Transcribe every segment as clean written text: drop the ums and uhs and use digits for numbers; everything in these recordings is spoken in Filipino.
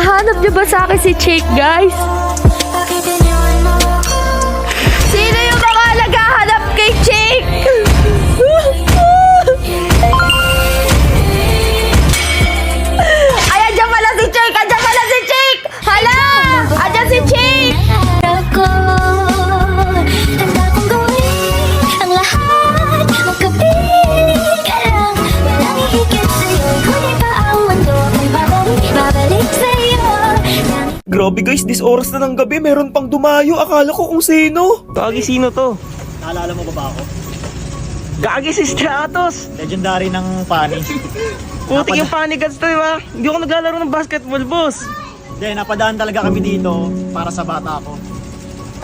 Hahanap niyo ba sa akin si Chick, guys? Sino yung mga naghahanap kay Chick? Ay, andyan pala si Chick! Andyan pala si Chick! Hala! Andyan si Chick! Ako, handa kong gawin ang lahat. Magkapiling ka lang, walang higit sa'yo. Kunin pa ang mundo, ako'y babalik sa'yo. Grabe guys, this oras na ng gabi, meron pang dumayo. Akala ko kung sino. Gagi, sino to? Naalala mo ba ako? Gagi si Stratos! Legendary ng Pani. Putik yung panigas to, diba? Hindi ako naglalaro ng basketball, boss. Hindi, napadaan talaga kami dito para sa bata ko.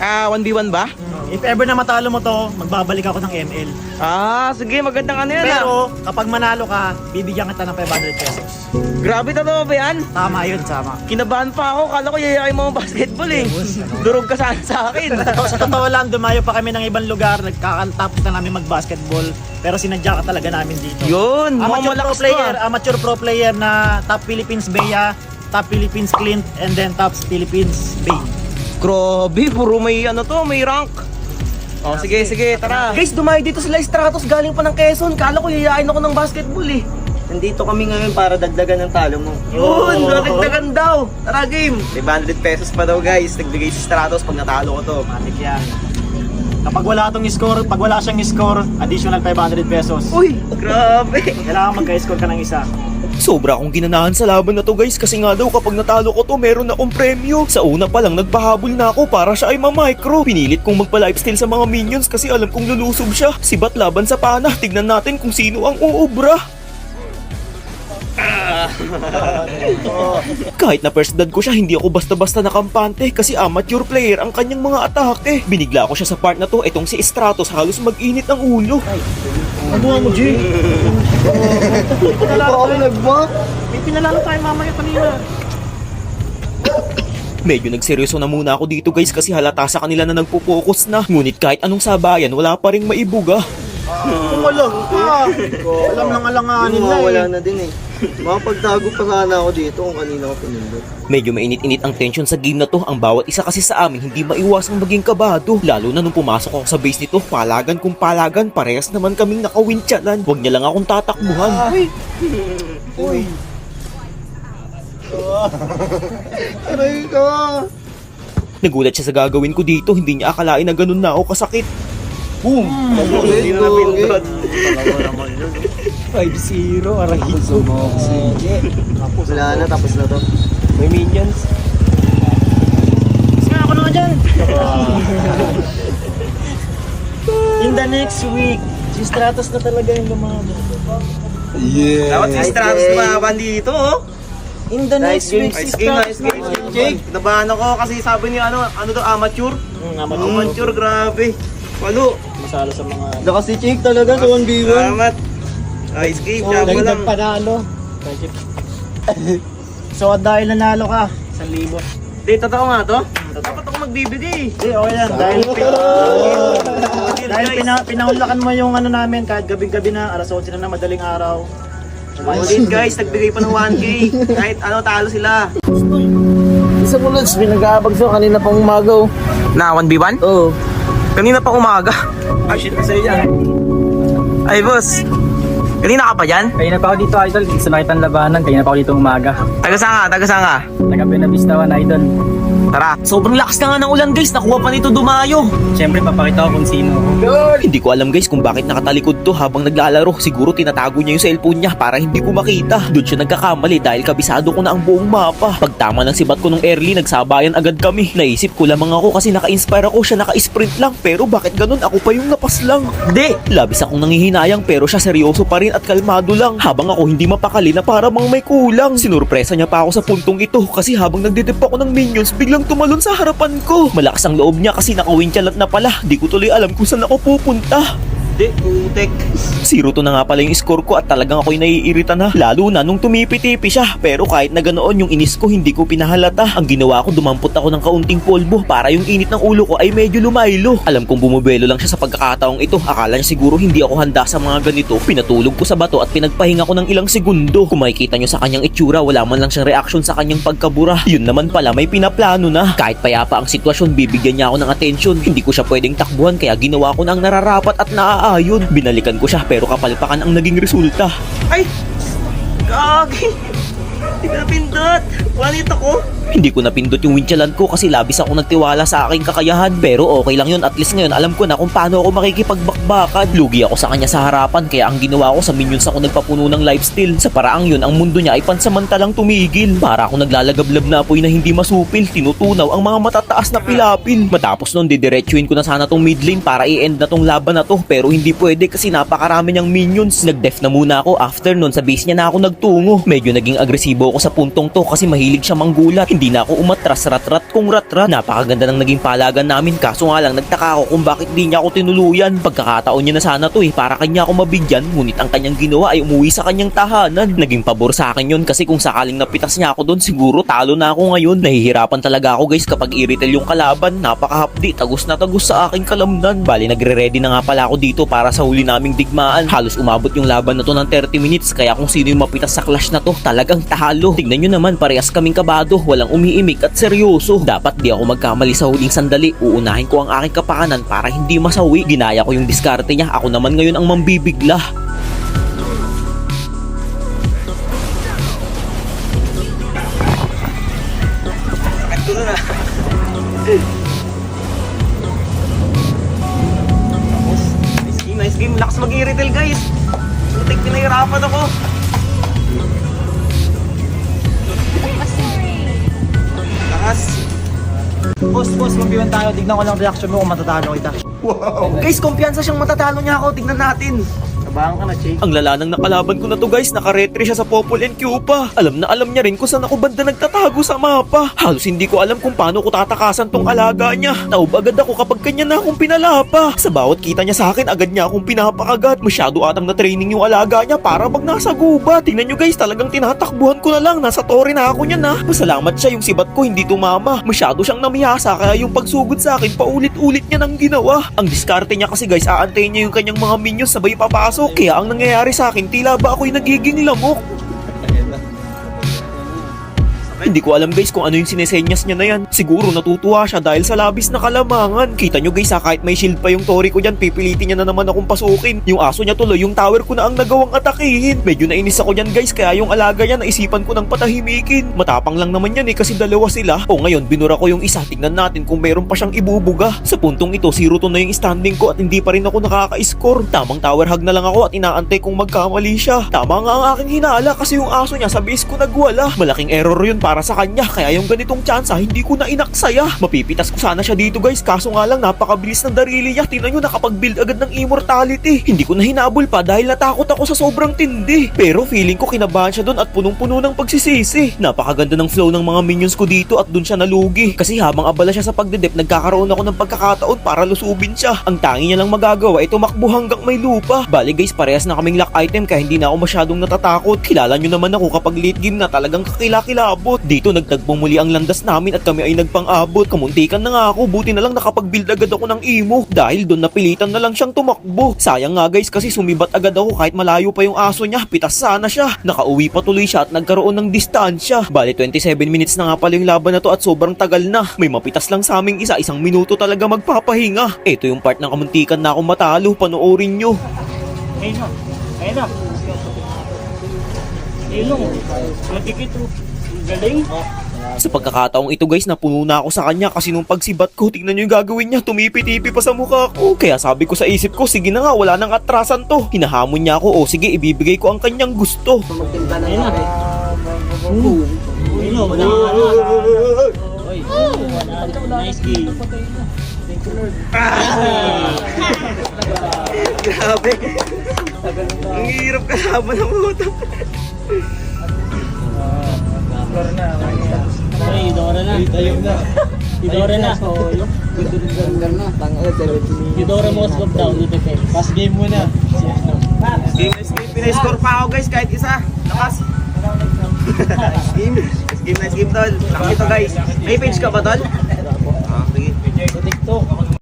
1v1 ba? If ever na matalo mo to, magbabalik ako ng ML. Sige, magandang ano yan. Pero kapag manalo ka, bibigyan kita ng 500 pesos. Grabe, totoo ba yan? Tama yun, tama. Kinabahan pa ako, kala ko yayakin mo ang basketball eh. Durog ka sana sa akin. Sa totoo lang, dumayo pa kami ng ibang lugar, nagkakantap na namin mag-basketball. Pero sinadya ka talaga namin dito. Yun, Amateur pro malakas to, player, amateur pro player na top Philippines Bea, top Philippines Clint, and then top Philippines Bay. Grabe, puro may ano to, may rank. Sige, tara. Guys, dumayo dito sila Stratos, galing pa ng Quezon. Kala ko yayain ako ng basketball eh. Nandito kami ngayon para dagdagan ng talo mo. Yun, dagdagan daw. Tara, game. 500 pesos pa daw guys, nagbigay si Stratos pag natalo ko to. Matik yan. Kapag wala pag wala siyang score, additional 500 pesos. Uy, grabe. Kailangan magka-score ka ng isa. Sobra akong ginanahan sa laban na to guys, kasi nga daw kapag natalo ko to meron akong premyo. Sa una pa lang nagpahabol na ako para siya ay ma-micro. Pinilit kong magpa-lifesteal sa mga minions kasi alam kong lulusob siya. Sibat laban sa pana, tignan natin kung sino ang uubra. Kahit na first blood ko siya, hindi ako basta-basta nakampante kasi amateur player ang kanyang mga atake. Binigla ko siya sa part na to, etong si Stratos halos mag-init ang ulo. Ano mo, G? May pinalalo tayo mamaya kanina. Medyo nagseryoso na muna ako dito guys kasi halata sa kanila na nagpo-focus na. Ngunit kahit anong sabayan, wala pa ring maibuga. Kumalang ka. Alam lang alanganin na Wala eh. na din eh. Makapagtago pa sana ako dito kung kanina ako pinindot. Medyo mainit-init ang tension sa game na to. Ang bawat isa kasi sa amin hindi maiwasang maging kabado. Lalo na nung pumasok ako sa base nito, palagan kung palagan, parehas naman kaming nakawintsalan. Huwag niya lang akong tatakbuhan. Uy! Aray ka! Nagulat siya sa gagawin ko dito, hindi niya akalain na ganun na ako kasakit. Boom! Hindi na napindot. 5-0, aray ko. Wala na, tapos na to. May minions. Sige, ako na nga dyan. In the next week, si Stratos na talaga yung lumaban. Yeah! Dapat si Stratos lumaban dito, oh. In the next week, si Nice game, Stratos nice game. Jake, nabahan ako kasi sabi niyo ano to, amateur? Amateur, grabe. Walo. Masalo sa mga... Lakas si Chick talaga sa 1v1. Salamat. Nice game, jabo lang. panalo. So, dahil nanalo ka, 1,000. Hindi, totoo nga to? Dapat ako magbibigay. Hindi, okay lang. Dahil pinaunlakan mo yung ano namin kahit gabing-gabi na, alas 11 na madaling araw. Ulit guys, nagbigay pa ng 1K. Kahit ano, talo sila. Isa mo Lods, pinag-aabag sa kanina pang umaga. Na 1v1? Oo. Kanina pa umaga. Ah, shit kasi yan. Ay boss, kanina ka pa dyan? Kaya na pa ako dito, idol. Sa nakitang labanan, kaya na pa ako dito umaga. Taga saan ka? Taga Benabistawan, idol. Tara. Sobrang lakas na nga ng ulan guys, nakuha pa nito dumayo. Siyempre, papakita ko kung sino ako. Hindi ko alam guys kung bakit nakatalikod to habang naglalaro. Siguro tinatago niya yung cellphone niya para hindi ko makita. Doon siya nagkakamali dahil kabisado ko na ang buong mapa. Pagtama ng sibat ko nung early, nagsabayan agad kami. Naisip ko lamang ako kasi naka-inspire ako, siya naka-sprint lang. Pero bakit ganun? Ako pa yung napas lang. Hindi! Labis akong nangihinayang pero siya seryoso pa rin at kalmado lang. Habang ako hindi mapakali na para bang may kulang. Sinurpresa niya pa ako sa puntong ito kasi habang nagdidip ako ng minions, biglang tumalon sa harapan ko. Malakas ang loob niya kasi nakawintsalat na pala. Di ko tuloy alam kung saan ako pupunta. Hindi, putek. 0-2 na nga pala yung score ko at talagang ako'y naiirita na. Lalo na nung tumipi-tipi siya. Pero kahit na ganoon yung inis ko hindi ko pinahalata. Ang ginawa ko dumampot ako ng kaunting polvo para yung init ng ulo ko ay medyo lumaylo. Alam kong bumubelo lang siya sa pagkakataong ito. Akala niya siguro hindi ako handa sa mga ganito. Pinatulog ko sa bato at pinagpahinga ko ng ilang segundo. Kung makikita nyo sa kanyang itsura, wala man lang siyang reaksyon sa kanyang pagkabura. Yun naman pala may pinaplano na. Kahit payapa ang sitwasyon, bibigyan niya ako ng atensyon. Hindi ko siya pwedeng takbuhan kaya ginawa ko na ang nararapat at naaayon. Binalikan ko siya pero kapalpakan ang naging resulta. Ay! Gagi! Hindi ko napindot! Wanit ako! Hindi ko napindot yung winchalan ko kasi labis ako nagtiwala sa aking kakayahan. Pero okay lang yun, at least ngayon alam ko na kung paano ako makikipagbakbakan. Lugi ako sa kanya sa harapan kaya ang ginawa ko sa minions ako nagpapuno ng lifesteal. Sa paraang yun, ang mundo niya ay pansamantalang tumigil. Para akong naglalagablab na apoy na hindi masupil, tinutunaw ang mga matataas na pilapil. Matapos nun, didiretsuin ko na sana tong mid lane para i-end na tong laban na to. Pero hindi pwede kasi napakarami niyang minions. Nag-def na muna ako, after nun sa base niya na ako nagtungo. Medyo naging agresibo ako sa puntong to kasi mahilig siya manggulat. Hindi na ako umatras, rat-rat kung rat-rat. Napakaganda ng naging palagan namin kaso nga lang nagtaka ako kung bakit di niya ako tinuluyan. Pagkakataon niya na sana to para kanya ako mabigyan, ngunit ang kanyang ginawa ay umuwi sa kanyang tahanan. Naging pabor sa akin yun kasi kung sakaling napitas niya ako doon siguro talo na ako ngayon. Nahihirapan talaga ako guys kapag iritel yung kalaban. Napakahapdi, tagos na tagos sa aking kalamnan. Bali nagre-ready na nga pala ako dito para sa huli naming digmaan. Halos umabot yung laban na to ng 30 minutes kaya kung sino yung mapitas sa clash na to talagang talo. Tignan nyo naman, parehas kaming kabado, walang umiimik at seryoso. Dapat di ako magkamali sa huling sandali. Uunahin ko ang aking kapakanan para hindi masawi. Ginaya ko yung diskarte niya. Ako naman ngayon ang mambibigla. Ito na. Nice game. Lakas mag-i-retail guys. Putik, pinahirapan ako. Lakas. Boss, mag-iwan tayo. Tignan ko lang reaction mo kung matatalo kita. Guys, kumpiyansa siyang matatalo niya ako. Tignan natin. Tabangan ka na, Jake. Ang lala ng nakalaban ko na to guys, naka-retry siya sa Popol and Q pa. Alam na alam niya rin kung saan ako banda nagtatago sa mapa. Halos hindi ko alam kung paano ko tatakasan tong alaga niya. Naub agad ako kapag kanya na akong pinalapa. Sa bawat kita niya sa akin, agad niya akong pinapakagat. Masyado atang na training yung alaga niya para bang nasa guba. Tingnan nyo guys, talagang tinatakbuhan ko na lang. Nasa tore na ako niya na. Pasalamat siya yung sibat ko hindi tumama. Masyado siyang namihasa kaya yung pagsugod sa akin, paulit-ulit niya nang ginawa. Ang diskarte niya kasi guys, aantayin niya yung kanyang mga minions sabay papasok. Kaya ang nangyayari sa akin, tila ba ako'y nagiging lamok? Hindi ko alam guys kung ano yung sinesenyas niya na yan. Siguro natutuwa siya dahil sa labis na kalamangan. Kita nyo guys kahit may shield pa yung tori ko dyan, pipilitin niya na naman akong pasukin. Yung aso niya tuloy, yung tower ko na ang nagawang atakihin. Medyo nainis ako dyan guys, kaya yung alaga niya naisipan ko ng patahimikin. Matapang lang naman yan kasi dalawa sila. O ngayon, binura ko yung isa, tingnan natin kung meron pa siyang ibubuga. Sa puntong ito, 0-2 na yung standing ko at hindi pa rin ako nakaka-score. Tamang tower hug na lang ako at inaantay kung magkamali siya. Tama nga ang aking hinala kasi yung aso niya sa base ko nagwala. Malaking error yun para sa kanya, kaya yung ganitong tsansa hindi ko na inaksaya. Mapipitas ko sana siya dito guys, kaso nga lang napakabilis ng darili niya. Tingnan nyo, nakapag-build agad ng immortality. Hindi ko na hinabol pa dahil natakot ako sa sobrang tindi. Pero feeling ko kinabahan siya doon at punong-puno ng pagsisisi. Napakaganda ng flow ng mga minions ko dito at doon siya nalugi. Kasi habang abala siya sa pagdedep, nagkakaroon ako ng pagkakataon para lusubin siya. Ang tangi niya lang magagawa ay tumakbo hanggang may lupa. Bali guys, parehas na kaming lock item kaya hindi na ako masyadong natatakot. Kilala nyo naman ako kapag late game na talagang kakilakilabot. Dito nagtagpong muli ang landas namin at kami ay nagpang-abot. Kamuntikan na nga ako, buti na lang nakapag-build agad ako ng emo. Dahil doon napilitan na lang siyang tumakbo. Sayang nga guys kasi sumibat agad ako kahit malayo pa yung aso niya. Pitas sana siya. Nakauwi pa tuloy siya at nagkaroon ng distansya. Bali 27 minutes na nga pala yung laban na to at sobrang tagal na. May mapitas lang sa aming isa, isang minuto talaga magpapahinga. Ito yung part ng kamuntikan na akong matalo. Panoorin nyo. Ayun na. Ayun na. Ayun lang. Madikit o. Galing. Sa pagkakataong ito guys, napuno na ako sa kanya kasi nung pagsibat ko, tignan nyo yung gagawin niya, tumipi-tipi pa sa mukha ko. Kaya sabi ko sa isip ko, sige na nga, wala nang atrasan to. Hinahamon niya ako, o sige, ibibigay ko ang kanyang gusto. Ayun na. Ayun na. Wala ka. Nice game. Thank you Lord. Grabe. Ang hirap kalaban ng utap. Flor na. Idora na. Idora na. Idora most of down. Pass game muna. Game, nice game. Pinay-score pa ako guys, kahit isa. Lakas. Nice game. Nice game, tol. Laki to guys. May page ka ba, tol? Ah, sige. Sa TikTok.